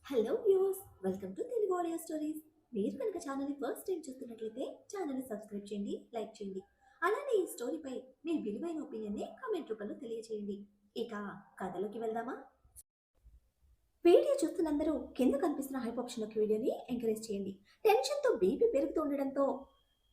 Hello viewers, welcome to Telugu audio stories. మీరు కనుక ఛానల్ని ఫస్ట్ టైం చూస్తున్నట్లయితే ఛానల్ని సబ్స్క్రైబ్ చేయండి, లైక్ చేయండి. అలానే ఈ స్టోరీపై మీ విలువైన ఒపీనియన్ని కామెంట్ రూపంలో తెలియచేయండి. ఇక కథలోకి వెళ్దామా? వీడియో చూస్తున్నందరూ కింద కనిపిస్తున్న హైప్ ఆప్షన్లోకి వీడియోని ఎంకరేజ్ చేయండి. టెన్షన్తో బీపీ పెరుగుతూ ఉండడంతో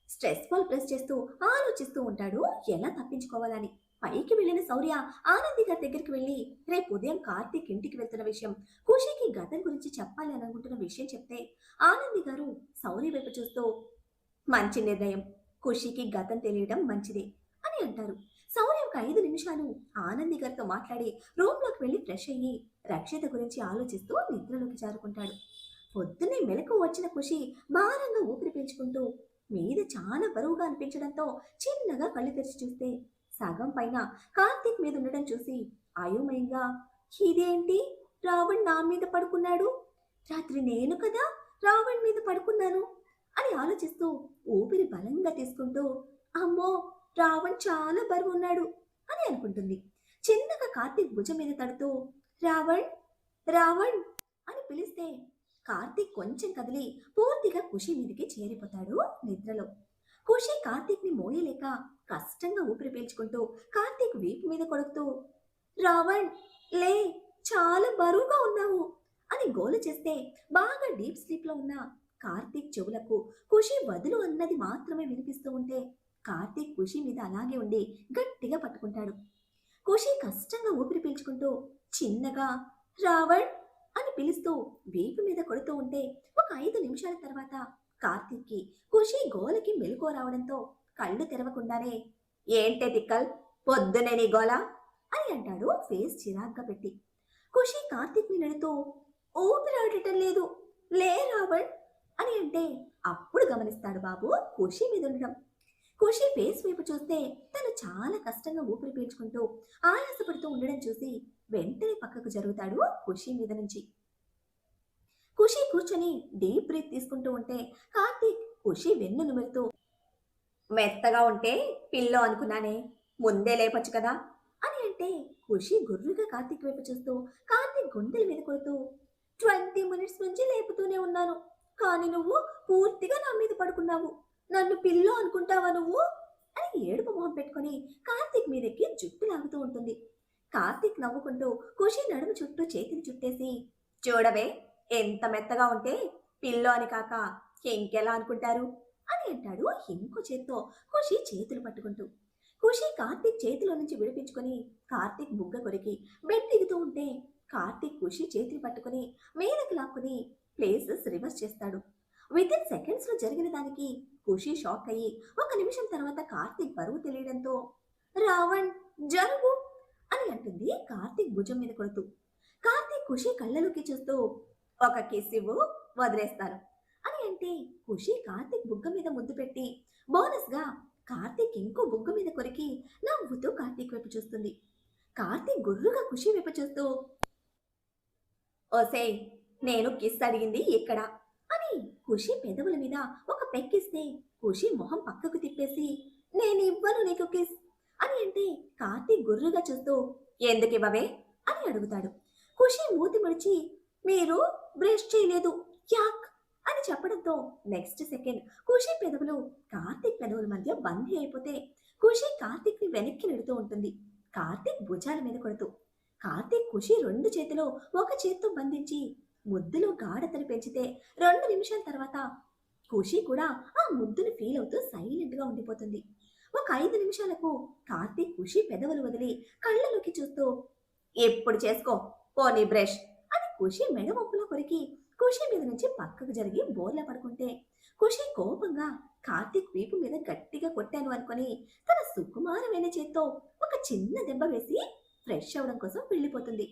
స్ట్రెస్ బాల్ ప్రెస్ చేస్తూ ఆలోచిస్తూ ఉంటాడు ఎలా తప్పించుకోవాలని. పైకి వెళ్ళిన శౌర్య ఆనంది గారి దగ్గరికి వెళ్ళి రేపు ఉదయం కార్తీక్ ఇంటికి వెళ్తున్న విషయం, ఖుషికి గతం గురించి చెప్పాలి అని అనుకుంటున్న విషయం చెప్తే ఆనంది గారు శౌర్య వైపు చూస్తూ మంచి నిర్ణయం, ఖుషికి గతం తెలియడం మంచిదే అని అంటారు. శౌర్య ఒక 5 నిమిషాలు ఆనంది గారితో మాట్లాడి రూమ్లోకి వెళ్ళి ఫ్రెష్ అయ్యి రక్షిత గురించి ఆలోచిస్తూ నిద్రలోకి జారుకుంటాడు. పొద్దున్నే మెలకు వచ్చిన ఖుషి భారంగా ఊపిరి పీల్చుకుంటూ మీద చాలా బరువుగా అనిపించడంతో చిన్నగా కళ్ళు తెరిచి చూస్తే సగం పైన కార్తీక్ మీద ఉండడం చూసి అయోమయంగా, ఇదేంటి, రావణ్ నా మీద పడుకున్నాడు, రాత్రి నేను కదా రావణ్ మీద పడుకున్నాను అని ఆలోచిస్తూ ఊపిరి బలంగా తీసుకుంటూ, అమ్మో, రావణ్ చాలా బరువు ఉన్నాడు అని అనుకుంటుంది. చిన్నగా కార్తీక్ భుజం మీద తడుతూ, రావణ్, రావణ్ అని పిలిస్తే కార్తీక్ కొంచెం కదిలి పూర్తిగా ఖుషి మీదికి చేరిపోతాడు నిద్రలో. ఖుషి కార్తీక్ ని మోయలేక కష్టంగా ఊపిరి పీల్చుకుంటూ కార్తీక్ వీపు మీద కొడుకుతూ, రావణ్, లే, చాలా బరువుగా ఉన్నావు అని గోల చేస్తే బాగా డీప్ స్లీప్ లో ఉన్న కార్తీక్ చెవులకు ఖుషి వదులు అన్నది మాత్రమే వినిపిస్తూ ఉంటే కార్తీక్ ఖుషి మీద అలాగే ఉండి గట్టిగా పట్టుకుంటాడు. ఖుషి కష్టంగా ఊపిరి పీల్చుకుంటూ చిన్నగా రావణ్ అని పిలుస్తూ వీపు మీద కొడుతూ ఉంటే ఒక 5 నిమిషాల తర్వాత కార్తీక్కి ఖుషి గోలకి మెలకువ రావడంతో కళ్ళు తెరవకుండానే, ఏంటే తిక్కల్, పొద్దునే నీ గోల అని అంటాడు ఫేస్ చిరాగ్గా పెట్టి. ఖుషి కార్తీక్ని నడుతూ, ఊపిరాడటం లేదు, లే రావణ్ అని అంటే అప్పుడు గమనిస్తాడు బాబు ఖుషి మీద ఉండడం. ఖుషి ఫేస్ వైపు చూస్తే తను చాలా కష్టంగా ఊపిరి పీల్చుకుంటూ ఆయాసపడుతూ ఉండడం చూసి వెంటనే పక్కకు జరుగుతాడు ఖుషి మీద నుంచి. ఖుషి కూర్చొని డీప్ బ్రీత్ తీసుకుంటూ ఉంటే కార్తీక్ ఖుషి వెన్ను నిమురుతూ, మెత్తగా ఉంటే పిల్లో అనుకున్నానే, ముందే లేపొచ్చు కదా అని అంటే ఖుషి గుర్రుగా కార్తీక్ వైపు చూస్తూ కార్తీక్ గుండెల మీద కొడుతూ, 20 మినిట్స్ నుంచి లేపుతూనే ఉన్నాను, కానీ నువ్వు పూర్తిగా నా మీద పడుకున్నావు, నన్ను పిల్లో అనుకుంటావా నువ్వు అని ఏడుపు మొహం పెట్టుకొని కార్తీక్ మీదెక్కి జుట్టు లాగుతూ ఉంటుంది. కార్తీక్ నవ్వుకుంటూ ఖుషి నడుము చుట్టూ చేతిని చుట్టేసి, చూడవే, ఎంత మెత్తగా ఉంటే పిల్లో అని కాక ఇంకెలా అనుకుంటారు అని అంటాడు ఇంకో చేత్తో ఖుషి చేతులు పట్టుకుంటూ. ఖుషి కార్తీక్ చేతిలో నుంచి విడిపించుకొని కార్తీక్ బుగ్గ కొరికి బెడ్ దిగుతూ ఉంటే కార్తీక్ ఖుషి చేతిని పట్టుకుని మీదకి లాక్కుని ప్లేసెస్ రివర్స్ చేస్తాడు. వితిన్ సెకండ్స్ లో జరిగిన దానికి ఖుషి షాక్ అయ్యి 1 నిమిషం తర్వాత కార్తీక్ బరువు తెలియడంతో, రావణ్, జరుగు అని అంటుంది కార్తీక్ భుజం మీద కొడుతూ. కార్తీక్ ఖుషి కళ్ళలోకి చూస్తూ, ఒక కిస్ ఇవ్వు, వదిలేస్తాను అని అంటే ఖుషి కార్తీక్ బుగ్గ మీద ముద్దు పెట్టి బోనస్ గా కార్తీక్ ఇంకో బుగ్గ మీద కొరికి నవ్వుతూ కార్తీక్ వైపు చూస్తుంది. కార్తీక్ గుర్రుగా ఖుషి వైపు చూస్తూ, ఓసేయ్, నేను కిస్ అడిగింది ఇక్కడ అని ఖుషి పెదవుల మీద ఒక పెక్కిస్తే ఖుషి మొహం పక్కకు తిప్పేసి, నేను ఇవ్వను నీకు కిస్ అని అంటే కార్తీక్ గుర్రుగా చూస్తూ, ఎందుకు ఇవ్వవే అని అడుగుతాడు. ఖుషి మూతి ముడిచి, మీరు బ్రష్ చేయలేదు, యాక్ అని చెప్పడంతో నెక్స్ట్ సెకండ్ ఖుషి పెదవులు కార్తీక్ పెదవుల మధ్య బందీ అయిపోతే ఖుషి కార్తీక్ ని వెనక్కి నెడుతూ ఉంటుంది, కార్తీక్ భుజాల మీద కొడుతూ. కార్తీక్ ఖుషి 2 చేతిలో ఒక చేత్తో బంధించి ముద్దులో గాఢతను పెంచితే 2 నిమిషాల తర్వాత ఖుషి కూడా ఆ ముద్దుని ఫీల్ అవుతూ సైలెంట్ గా ఉండిపోతుంది. ఒక 5 నిమిషాలకు కార్తీక్ ఖుషి పెదవులు వదిలి కళ్ళలోకి చూస్తూ, ఎప్పుడు చేసుకో పోనీ బ్రష్ అని ఖుషి మెడమొప్పులో కొరికి ఖుషి మీద నుంచి పక్కకు జరిగి బోర్లా పడుకుంటే ఖుషి కోపంగా కార్తీక్ వీపు మీద గట్టిగా కొట్టాను అనుకొని తన సుకుమారమైన చేత్తో ఒక చిన్న దెబ్బ వేసి ఫ్రెష్ అవడం కోసం వెళ్ళిపోతుంది.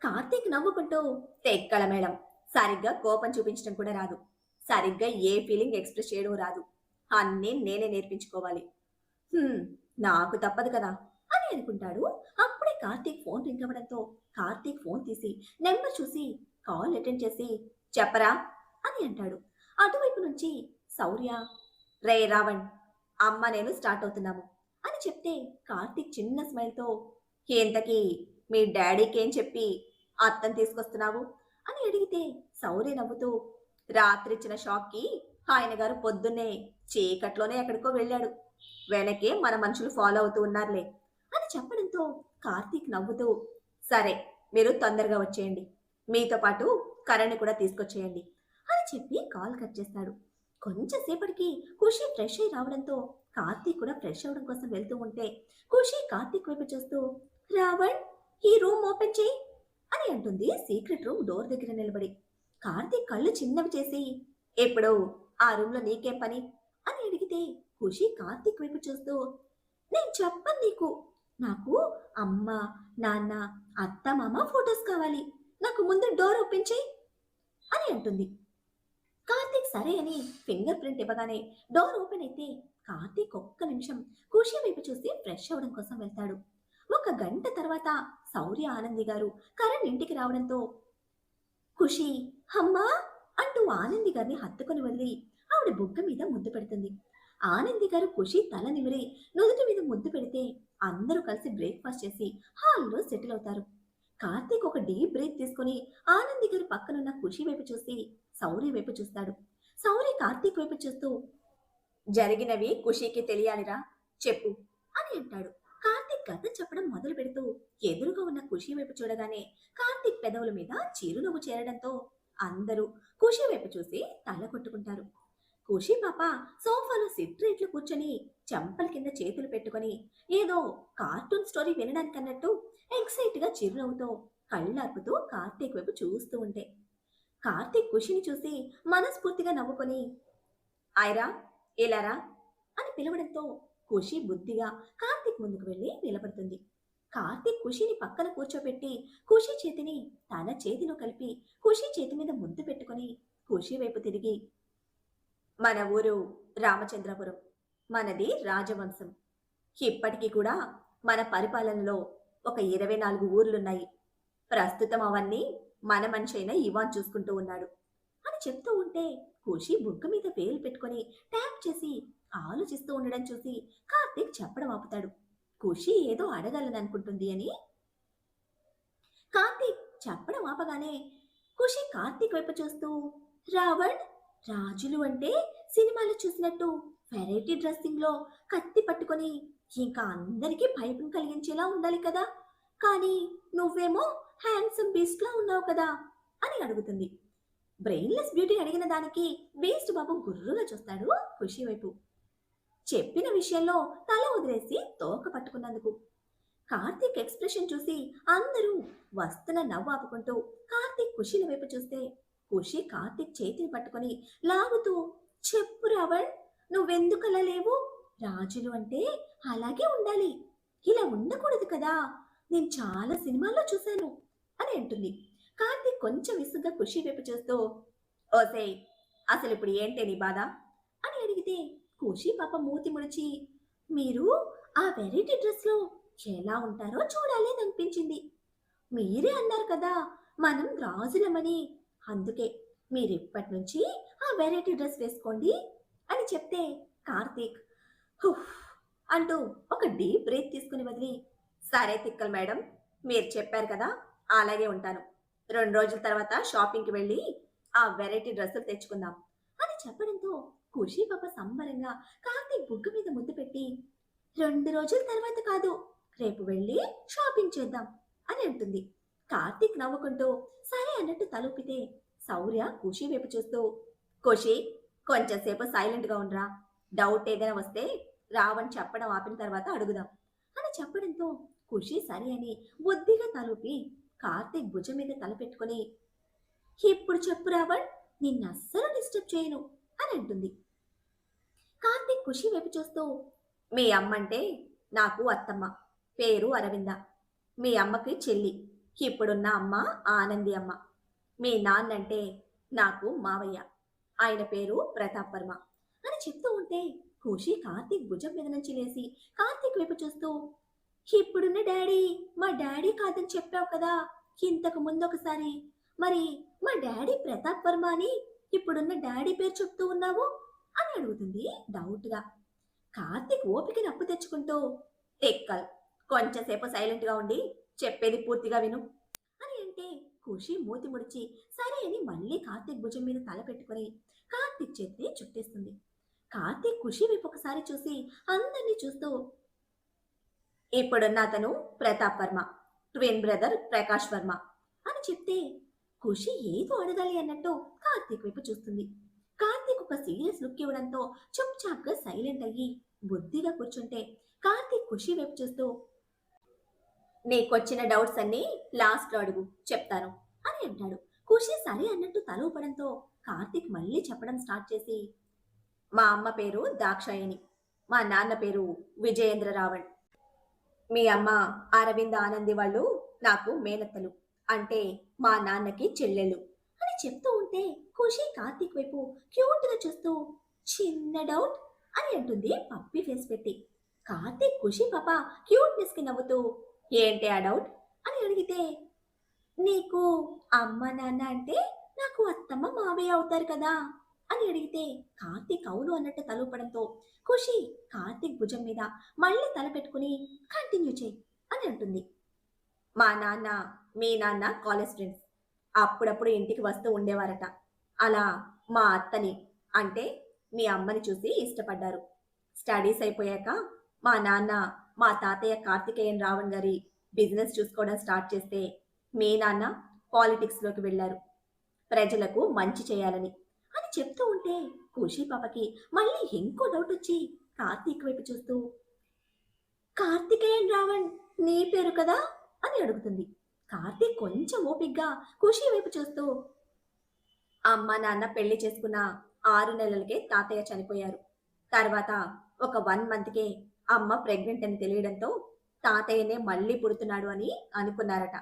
కార్తీక్ నవ్వుకుంటూ, తెక్కల మేడం, సరిగ్గా కోపం చూపించడం కూడా రాదు, సరిగ్గా ఏ ఫీలింగ్ ఎక్స్ప్రెస్ చేయడం రాదు, అన్నీ నేనే నేర్పించుకోవాలి, "హ్మ్, నాకు తప్పదు కదా" అని అనుకుంటాడు. అప్పుడే కార్తీక్ ఫోన్ రింగ్ అవ్వడంతో కార్తీక్ ఫోన్ తీసి నెంబర్ చూసి కాల్ అటెండ్ చేసి, చెప్పరా అని అంటాడు. అటువైపు నుంచి శౌర్య, రే రావణ్, అమ్మ నేను స్టార్ట్ అవుతున్నాము అని చెప్తే కార్తీక్ చిన్న స్మైల్తో, ఇంతకీ మీ డాడీకి ఏం చెప్పి అత్తని తీసుకొస్తున్నావు అని అడిగితే సౌర్య నవ్వుతూ, రాత్రిచ్చిన షాక్కి ఆయన గారు పొద్దున్నే చీకట్లోనే ఎక్కడికో వెళ్ళాడు. వెనకే మన మనుషులు ఫాలో అవుతూ ఉన్నారులే అని చెప్పడంతో కార్తీక్ నవ్వుతూ, సరే మీరు తొందరగా వచ్చేయండి. మీతో పాటు కరణ్ని కూడా తీసుకొచ్చేయండి అని చెప్పి కాల్ కట్ చేస్తాడు. కొంచెం సేపటికి ఖుషి ఫ్రెష్ అయి రావడంతో కార్తీక్ కూడా ఫ్రెష్ అవడం కోసం వెళ్తూ ఉంటే ఖుషి కార్తీక్ వైపు చూస్తూ, రావణ్, ఈ రూమ్ ఓపెన్ చేయి అని అంటుంది సీక్రెట్ రూమ్ డోర్ దగ్గర నిలబడి. కార్తీక్ కళ్ళు చిన్నవి చేసి, ఎప్పుడు ఆ రూమ్ లో నీకేం పని అని అడిగితే ఖుషి కార్తీక్ వైపు చూస్తూ, నేను చెప్పను నీకు. నాకు అమ్మ, నాన్న, అత్త, మామ ఫొటోస్ కావాలి. నాకు ముందు డోర్ ఓపెన్ చేయి అని అంటుంది. కార్తీక్ సరే అని ఫింగర్ ప్రింట్ ఇవ్వగానే డోర్ ఓపెన్ అయితే కార్తీక్ ఒక్క నిమిషం ఖుషి వైపు చూసి ఫ్రెష్ అవడం కోసం వెళ్తాడు. ఒక గంట తర్వాత శౌర్య ఆనంది గారు కరణ్ ఇంటికి రావడంతో ఖుషి అమ్మా అంటూ ఆనంది గారిని హత్తుకొని వదిలి ఆవిడ బుగ్గ మీద ముద్దు పెడుతుంది. ఆనంది గారు ఖుషి తల నిమిరి నుదుటి మీద ముద్దు పెడితే అందరూ కలిసి బ్రేక్ఫాస్ట్ చేసి హాల్లో సెటిల్ అవుతారు. కార్తీక్ ఒక డీప్ బ్రీత్ తీసుకుని ఆనంది గారి పక్కనున్న ఖుషి వైపు చూసి శౌర్య వైపు చూస్తాడు. శౌర్య కార్తీక్ వైపు చూస్తూ, జరిగినవి ఖుషికి తెలియాలిరా, చెప్పు అని అంటాడు. కార్తీక్ కథ చెప్పడం మొదలు పెడుతూ ఎదురుగా ఉన్న ఖుషి వైపు చూడగానే కార్తీక్ పెదవుల మీద చిరునవ్వు చేరడంతో అందరూ ఖుషి వైపు చూసి తల కొట్టుకుంటారు. ఖుషి పాప సోఫాలో సిట్రేట్లు కూర్చొని చెంపల కింద చేతులు పెట్టుకొని ఏదో కార్టూన్ స్టోరీ వినడానికన్నట్టు ఎక్సైట్ గా చిరునవ్వుతో కళ్ళార్పుతూ కార్తీక్ వైపు చూస్తూ ఉంటే కార్తీక్ ఖుషిని చూసి మనస్ఫూర్తిగా నవ్వుకొని, ఐరా, ఇలారా అని పిలవడంతో ఖుషి బుద్ధిగా కార్తీక్ ముందుకు వెళ్ళి నిలబడుతుంది. కార్తీక్ ఖుషిని పక్కన కూర్చోబెట్టి ఖుషి చేతిని తన చేతిలో కలిపి ఖుషి చేతి మీద ముద్దు పెట్టుకొని ఖుషి వైపు తిరిగి, మన ఊరు రామచంద్రపురం, మనది రాజవంశం. ఇప్పటికీ కూడా మన పరిపాలనలో ఒక 24 ఊర్లున్నాయి. ప్రస్తుతం అవన్నీ మన మనిషి అయిన ఇవాన్ చూసుకుంటూ ఉన్నాడు అని చెప్తూ ఉంటే ఖుషి బుగ్గ మీద వేలు పెట్టుకొని ట్యాప్ చేసి ఆలోచిస్తూ ఉండడం చూసి కార్తీక్ చెప్పడం ఆపుతాడు. ఖుషి ఏదో అడగాలని అనుకుంటుంది అని కార్తీక్ చెప్పడం ఆపగానే ఖుషి కార్తీక్ వైపు చూస్తూ, రావణ్, రాజులు అంటే సినిమాలో చూసినట్టు వెరైటీ డ్రెస్సింగ్ లో కత్తి పట్టుకొని ఇంకా అందరికీ భయం కలిగించేలా ఉండాలి కదా, కానీ నువ్వేమో హ్యాండ్సమ్ బీస్ట్ లా ఉన్నావు కదా అని అడుగుతుంది. బ్రెయిన్లెస్ బ్యూటీ అడిగిన దానికి బీస్ట్ బాబు గుర్రుగా చూస్తాడు ఖుషి వైపు. చెప్పిన విషయంలో తల వదిలేసి తోక పట్టుకున్నందుకు. కార్తీక్ ఎక్స్ప్రెషన్ చూసి అందరూ వస్తున్న నవ్వు ఆపుకుంటూ కార్తీక్ ఖుషిల వైపు చూస్తే ఖుషి కార్తీక్ చేతిని పట్టుకొని లాగుతూ, చెప్పు రావణ్, నువ్వెందుకలా లేవు? రాజులు అంటే అలాగే ఉండాలి, ఇలా ఉండకూడదు కదా, నేను చాలా సినిమాల్లో చూశాను అని అంటుంది. కార్తీక్ కొంచెం విసుగ్గా ఖుషి వైపు చూస్తూ, ఓసేయ్, అసలు ఇప్పుడు ఏంటే నీ బాధ అని అడిగితే ఖుషి పాప మూతి ముడిచి, మీరు ఆ వెరైటీ డ్రెస్ లో ఎలా ఉంటారో చూడాలి అని అనిపించింది. మీరే అన్నారు కదా మనం రాజులమని, అందుకే మీరిప్పటి నుంచి ఆ వెరైటీ డ్రెస్ వేసుకోండి అని చెప్తే కార్తీక్ హుఫ్ అంటూ ఒక డీప్ బ్రీత్ తీసుకుని వదిలి, సరే తిక్కల్ మేడం, మీరు చెప్పారు కదా, అలాగే ఉంటాను. 2 రోజుల తర్వాత షాపింగ్కి వెళ్ళి ఆ వెరైటీ డ్రెస్సులు తెచ్చుకుందాం అని చెప్పడంతో ఖుషి పాప సంబరంగా కార్తీక్ బుగ్గ మీద ముద్దు పెట్టి, 2 రోజుల తర్వాత కాదు, రేపు వెళ్ళి షాపింగ్ చేద్దాం అని అంటుంది. కార్తీక్ నవ్వుకుంటూ సరే అన్నట్టు తలూపితే శౌర్య ఖుషి వైపు చూస్తూ, ఖుషి, కొంచెం సేపు సైలెంట్ గా ఉండరా, డౌట్ ఏదైనా వస్తే రావని చెప్పడం ఆపిన తర్వాత అడుగుదాం అని చెప్పడంతో ఖుషి సరే అని బుద్ధిగా తలూపి కార్తీక్ భుజం మీద తల పెట్టుకుని, ఇప్పుడు చెప్పు రావణ్, నిన్నస్సలు డిస్టర్బ్ చేయను అని అంటుంది. కార్తీక్ ఖుషి వైపు చూస్తూ, మీ అమ్మంటే నాకు అత్తమ్మ, పేరు అరవింద. మీ అమ్మకి చెల్లి, ఇప్పుడున్న అమ్మ ఆనంది అమ్మ. మీ నాన్నంటే నాకు మావయ్య, ఆయన పేరు ప్రతాప్ వర్మ అని చెప్తూ ఉంటే ఖుషి కార్తీక్ భుజం మీద నుంచి లేచి కార్తీక్ వైపు చూస్తూ, ఇప్పుడున్న డాడీ మా డాడీ కాదని చెప్పావు కదా ఇంతకు ముందు ఒకసారి, మరి మా డాడీ ప్రతాప్ వర్మ అని ఇప్పుడున్న డాడీ పేరు చెప్తూ ఉన్నావు అని అడుగుతుంది డౌట్ గా. కార్తీక్ ఓపికని అప్పు తెచ్చుకుంటూ, టెక్కల్, కొంచెంసేపు సైలెంట్ గా ఉండి చెప్పేది పూర్తిగా విను అని అంటే ఖుషి మూతి ముడిచి సరే అని మళ్ళీ కార్తీక్ భుజం మీద తల పెట్టుకొని కార్తీక్ చేతిని చుట్టేస్తుంది. కార్తీక్ ఖుషి వైపు ఒకసారి చూసి అందరినీ చూస్తూ, ఇప్పుడున్న అతను ప్రతాప్ వర్మ, ట్విన్ బ్రదర్ ప్రకాష్ వర్మ అని చెప్తే ఖుషి ఏదో అడగాలి అన్నట్టు కార్తీక్ వైపు చూస్తుంది. కార్తీక్ ఒక సీరియస్ లుక్ ఇవ్వడంతో చుప్ గా సైలెంట్ అయ్యి బుద్ధిగా కూర్చుంటే కార్తీక్ ఖుషి వైపు చూస్తూ, నీకొచ్చిన డౌట్స్ అన్ని లాస్ట్ లో అడుగు చెప్తాను అని అంటాడు. ఖుషి సరే అన్నట్టు తల ఊపడంతో కార్తీక్ మళ్ళీ చెప్పడం స్టార్ట్ చేసి, మా అమ్మ పేరు దాక్షాయణి, మా నాన్న పేరు విజయేంద్ర రావణ్, మీ అమ్మ అరవింద్ ఆనంది వాళ్ళు నాకు మేనత్తలు, అంటే మా నాన్నకి చెల్లెలు అని చెప్తూ ఉంటే ఖుషి కార్తీక్ వైపు క్యూట్ గా చూస్తూ, చిన్న డౌట్ అని అంటుంది పప్పి ఫేస్ పెట్టి. కార్తీక్ ఖుషి పాప క్యూట్నెస్ కి నవ్వుతూ, ఏంటి ఆ డౌట్ అని అడిగితే, నీకు అమ్మ నాన్న అంటే నాకు అత్తమ్మ మావయ్య అవుతారు కదా అని అడిగితే కార్తీక్ అవును అన్నట్టు తలూపడంతో ఖుషి కార్తీక్ భుజం మీద మళ్ళీ తల పెట్టుకుని కంటిన్యూ చేయి అని అంటుంది. మా నాన్న మీ నాన్న కాలేజ్ ఫ్రెండ్స్, అప్పుడప్పుడు ఇంటికి వస్తూ ఉండేవారట. అలా మా అత్తని అంటే మీ అమ్మని చూసి ఇష్టపడ్డారు. స్టడీస్ అయిపోయాక మా నాన్న మా తాతయ్య కార్తికేయన్ రావణ్ గారి బిజినెస్ చూసుకోవడం స్టార్ట్ చేస్తే మీ నాన్న పాలిటిక్స్లోకి వెళ్ళారు, ప్రజలకు మంచి చేయాలని అని చెప్తూ ఉంటే ఖుషి పాపకి మళ్ళీ ఇంకో డౌట్ వచ్చి కార్తీక్ వైపు చూస్తూ, కార్తికేయన్ రావణ్ నీ పేరు కదా అని అడుగుతుంది. కార్తీక్ కొంచెం ఓపిగ్గా ఖుషి వైపు చూస్తూ, అమ్మ నాన్న పెళ్లి చేసుకున్న 6 నెలలకే తాతయ్య చనిపోయారు. తర్వాత ఒక 1 మంత్కే అమ్మ ప్రెగ్నెంట్ అని తెలియడంతో తాతయ్యనే మళ్ళీ పుడుతున్నాడు అని అనుకున్నారట.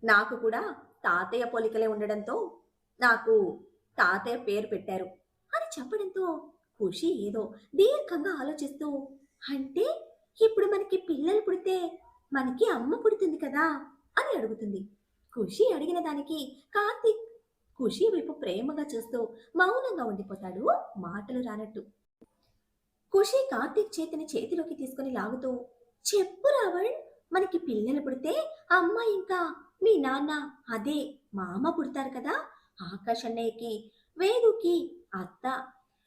నాకు కూడా తాతయ్య పోలికలే ఉండడంతో నాకు తాతయ్య పేరు పెట్టారు అని చెప్పడంతో ఖుషి ఏదో దీర్ఘంగా ఆలోచిస్తూ, అంటే ఇప్పుడు మనకి పిల్లలు పుడితే మనకి అమ్మ పుడుతుంది కదా అని అడుగుతుంది. ఖుషి అడిగిన దానికి కార్తీక్ ఖుషి వైపు ప్రేమగా చూస్తూ మౌనంగా ఉండిపోతాడు, మాటలు రానట్టు. ఖుషి కార్తీక్ చేతిని చేతిలోకి తీసుకుని లాగుతూ, చెప్పు రావణ్, మనకి పిల్లలు పుడితే అమ్మ ఇంకా మీ నాన్న అదే మామ పుడతారు కదా, ఆకాష్ అన్నయ్యకి వేదుకి అత్త,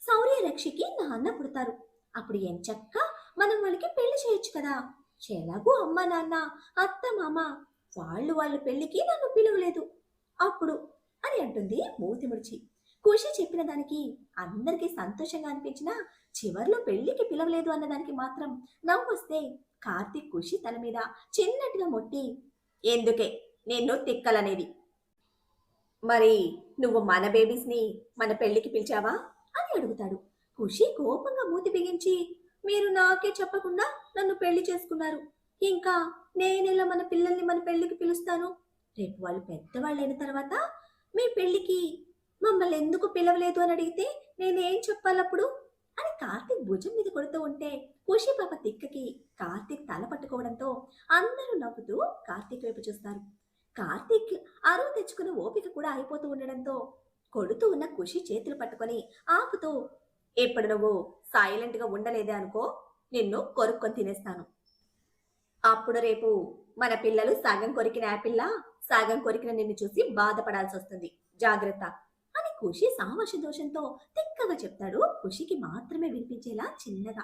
శౌర్య రక్షికి నాన్న పుడతారు. అప్పుడు ఎంచక్క మనం వాళ్ళకి పెళ్లి చేయొచ్చు కదా. ఎలాగూ అమ్మ నాన్న అత్త మామ వాళ్ళ పెళ్లికి నన్ను పిలవలేదు అప్పుడు అని అంటుంది మూతి ముడిచి. ఖుషి చెప్పిన దానికి అందరికీ సంతోషంగా అనిపించినా చివర్లో పెళ్లికి పిలవలేదు అన్నదానికి మాత్రం నవ్వొస్తే కార్తీక్ ఖుషి తల మీద చిన్నట్టుగా మొట్టి, ఎందుకే నేను తిక్కలనేది, మరి నువ్వు మన బేబీస్ని మన పెళ్లికి పిలిచావా అని అడుగుతాడు. ఖుషి కోపంగా మూతి బిగించి, మీరు నాకే చెప్పకుండా నన్ను పెళ్లి చేసుకున్నారు, ఇంకా నేనెలా మన పిల్లల్ని మన పెళ్లికి పిలుస్తాను, రేపు వాళ్ళు పెద్దవాళ్ళైన తర్వాత మీ పెళ్లికి మమ్మల్ని ఎందుకు పిలవలేదు అని అడిగితే నేనేం చెప్పాలప్పుడు అని కార్తీక్ భుజం మీద కొడుతూ ఉంటే ఖుషి పాప తిక్కకి కార్తీక్ తల పట్టుకోవడంతో అందరూ నవ్వుతూ కార్తీక్ వైపు చూస్తారు. కార్తీక్ అరువు తెచ్చుకుని ఓపిక కూడా అయిపోతూ ఉండడంతో కొడుతూ ఉన్న ఖుషి చేతులు పట్టుకొని ఆపుతూ, ఇప్పుడు నువ్వు సైలెంట్ గా ఉండలేదే అనుకో, నిన్ను కొరుక్కొని తినేస్తాను. అప్పుడు రేపు మన పిల్లలు సగం కొరికిన యాపిల్లా సగం కొరికిన నిన్ను చూసి బాధపడాల్సి వస్తుంది, జాగ్రత్త అని ఖుషి సామర్ష దోషంతో తిక్కగా చెప్తాడు, ఖుషికి మాత్రమే వినిపించేలా చిన్నగా.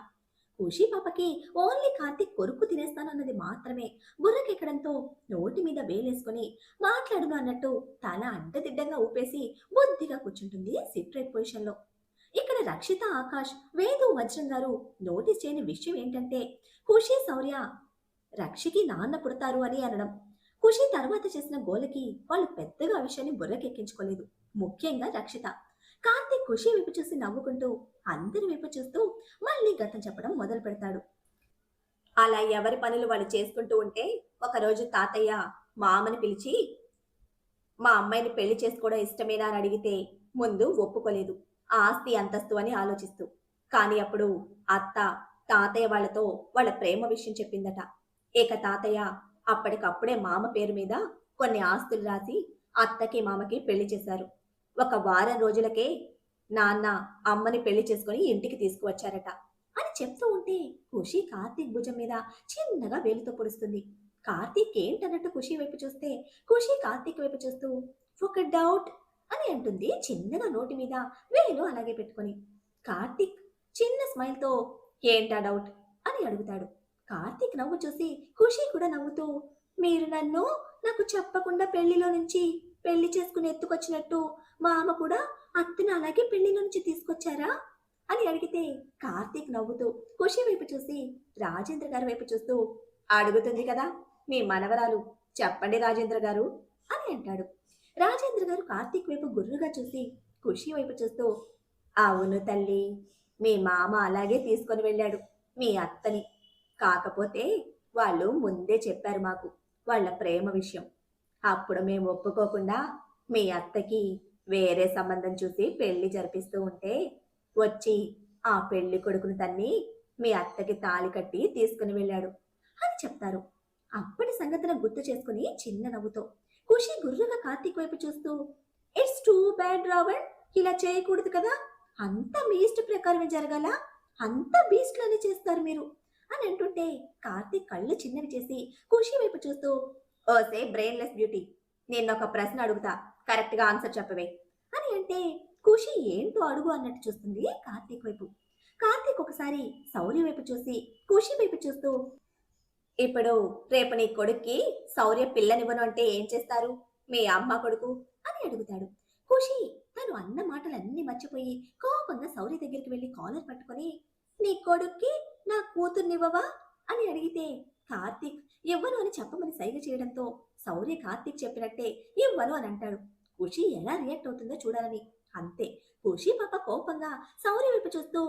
ఖుషి పాపకి ఓన్లీ కార్తీక్ కొరుకు తినేస్తానన్నది మాత్రమే బుర్రకెక్కడంతో నోటి మీద వేలేసుకుని మాట్లాడును అన్నట్టు తల అడ్డదిడ్డంగా ఊపేసి బుద్ధిగా కూర్చుంటుంది సిట్రైట్ పొజిషన్ లో. ఇక్కడ రక్షిత, ఆకాష్, వేదు, వజ్రం గారు నోటీస్ చేయని విషయం ఏంటంటే ఖుషి శౌర్య రక్షికి నాన్న పుడతారు అని అనడం. ఖుషి తర్వాత చేసిన గోలకి వాళ్ళు పెద్దగా ఆ విషయాన్ని బుర్రకెక్కించుకోలేదు, ముఖ్యంగా రక్షిత. కార్తీక్ ఖుషి వైపు చూసి నవ్వుకుంటూ అందరి వైపు చూస్తూ మళ్ళీ గతం చెప్పడం మొదలు పెడతాడు. అలా ఎవరి పనులు వాళ్ళు చేసుకుంటూ ఉంటే ఒకరోజు తాతయ్య మా అమ్మని పిలిచి, మా అమ్మాయిని పెళ్లి చేసుకోవడం ఇష్టమేనా అని అడిగితే ముందు ఒప్పుకోలేదు, ఆస్తి అంతస్తు అని ఆలోచిస్తూ. కానీ అప్పుడు అత్త తాతయ్య వాళ్ళతో వాళ్ళ ప్రేమ విషయం చెప్పిందట. ఇక తాతయ్య అప్పటికప్పుడే మామ పేరు మీద కొన్ని ఆస్తులు రాసి అత్తకి మామకి పెళ్లి చేశారు. ఒక వారం రోజులకే నాన్న అమ్మని పెళ్లి చేసుకుని ఇంటికి తీసుకువచ్చారట అని చెప్తూ ఉంటే ఖుషి కార్తీక్ భుజం మీద చిన్నగా వేలుతో పొడుస్తుంది. కార్తీక్ ఏంటన్నట్టు ఖుషి వైపు చూస్తే ఖుషి కార్తీక్ వైపు చూస్తూ ఒక డౌట్ అని అంటుంది చిన్నగా నోటి మీద వేలు అలాగే పెట్టుకొని. కార్తీక్ చిన్న స్మైల్తో ఏంటా డౌట్ అని అడుగుతాడు. కార్తీక్ నవ్వు చూసి ఖుషి కూడా నవ్వుతూ మీరు నన్ను నాకు చెప్పకుండా పెళ్లిలో నుంచి పెళ్లి చేసుకుని ఎత్తుకొచ్చినట్టు మా అమ్మ కూడా అత్తను అలాగే పెళ్లిలో నుంచి తీసుకొచ్చారా అని అడిగితే కార్తీక్ నవ్వుతూ ఖుషి వైపు చూసి రాజేంద్ర గారి వైపు చూస్తూ అడుగుతుంది కదా మీ మనవరాలు, చెప్పండి రాజేంద్ర గారు అని అంటాడు. రాజేంద్ర గారు కార్తీక్ వైపు గుర్రుగా చూసి ఖుషి వైపు చూస్తూ అవును తల్లి, మీ మామ అలాగే తీసుకొని వెళ్ళాడు మీ అత్తని. కాకపోతే వాళ్ళు ముందే చెప్పారు మాకు వాళ్ళ ప్రేమ విషయం. అప్పుడు మేము ఒప్పుకోకుండా మీ అత్తకి వేరే సంబంధం చూసి పెళ్లి జరిపిస్తూ ఉంటే వచ్చి ఆ పెళ్లి కొడుకును తన్ని మీ అత్తకి తాళి కట్టి తీసుకుని వెళ్ళాడు అని చెప్తారు. అప్పటి సంగతిని గుర్తు చేసుకుని చిన్న నవ్వుతో ఖుషి గుర్రుగా కార్తీక్ వైపు చూస్తూ ఇట్స్ టూ బ్యాడ్ రావణ్, ఇలా చేయకూడదు కదా, అంతా మీ ఇష్ట ప్రకారమే జరగాల, అంతా బీస్ట్లోనే చేస్తారు మీరు అని అంటుంటే కార్తీక్ కళ్ళు చిన్నవి చేసి ఖుషి వైపు చూస్తూ ఓసే బ్రెయిన్లెస్ బ్యూటీ, నిన్నొక ప్రశ్న అడుగుతా, కరెక్ట్ గా ఆన్సర్ చెప్పవే అని అంటే ఖుషి ఏంటో అడుగు అన్నట్టు చూస్తుంది కార్తీక్ వైపు. కార్తీక్ ఒకసారి శౌర్య వైపు చూసి ఖుషి వైపు చూస్తూ ఇప్పుడు రేపు నీ కొడుక్కి శౌర్య పిల్లనివ్వను అంటే ఏం చేస్తారు మీ అమ్మ కొడుకు అని అడుగుతాడు. ఖుషి తను అన్న మాటలన్నీ మర్చిపోయి కోపంగా శౌర్య దగ్గరికి వెళ్లి కాలర్ పట్టుకొని నీ కొడుక్కి నా కూతుర్నివ్వవా అని అడిగితే కార్తీక్ ఇవ్వను అని చెప్పమని సైగ చేయడంతో శౌర్య కార్తీక్ చెప్పినట్టే ఇవ్వను అని అంటాడు. ఖుషి ఎలా రియాక్ట్ అవుతుందో చూడాలని. అంతే, ఖుషి పాప కోపంగా శౌర్య వైపు చూస్తూ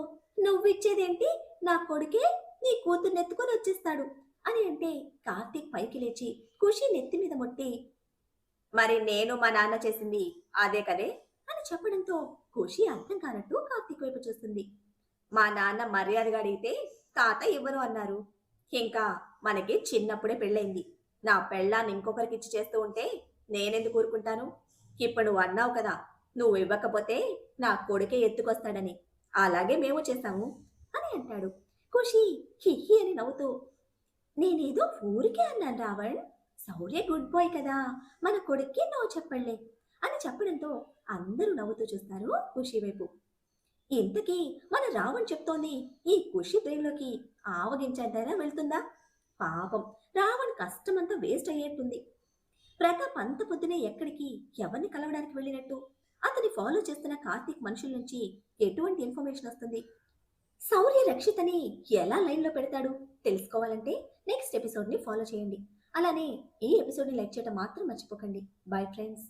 నువ్విచ్చేదేంటి, నా కొడుకే నీ కూతుర్ని ఎత్తుకొని వచ్చేస్తాడు అని అంటే కార్తీక్ పైకి లేచి ఖుషి నెత్తి మీద మొట్టి మరి నేను మా నాన్న చేసింది అదే కదే అని చెప్పడంతో ఖుషి అర్థం కానట్టు కార్తీక్ వైపు చూస్తుంది. మా నాన్న మర్యాదగా అడిగితే తాత ఇవ్వను అన్నారు. ఇంకా మనకి చిన్నప్పుడే పెళ్ళైంది. నా పెళ్ళాన్ని ఇంకొకరికి ఇచ్చి చేస్తూ ఉంటే నేనెందుకు ఊరుకుంటాను? ఇప్పుడు నువ్వు అన్నావు కదా, నువ్వు ఇవ్వకపోతే నా కొడుకే ఎత్తుకొస్తాడని, అలాగే మేము చేశాము అని అంటాడు. ఖుషి హిహి అని నవ్వుతూ నేనేదో ఊరికే అన్నాను రావణ్, శౌర్య గుడ్ బాయ్ కదా, మన కొడుక్కి నో చెప్పండి అని చెప్పడంతో అందరూ నవ్వుతూ చూస్తారు ఖుషి వైపు. ఇంతకీ మన రావణ్ చెప్తోంది ఈ ఖుషి బ్రెయిన్లోకి ఆవగించేద్దైనా వెళ్తుందా? పాపం రావణ్ కష్టమంతా వేస్ట్ అయ్యేట్టుంది. ప్రతాప్ అంత పొద్దునే ఎక్కడికి ఎవరిని కలవడానికి వెళ్ళినట్టు, అతని ఫాలో చేస్తున్న కార్తీక్ మనుషుల నుంచి ఎటువంటి ఇన్ఫర్మేషన్ వస్తుంది, శౌర్య రక్షితని ఎలా లైన్లో పెడతాడు తెలుసుకోవాలంటే నెక్స్ట్ ఎపిసోడ్ని ఫాలో చేయండి. అలానే ఈ ఎపిసోడ్ని లైక్ చేయడం మాత్రం మర్చిపోకండి. Bye friends.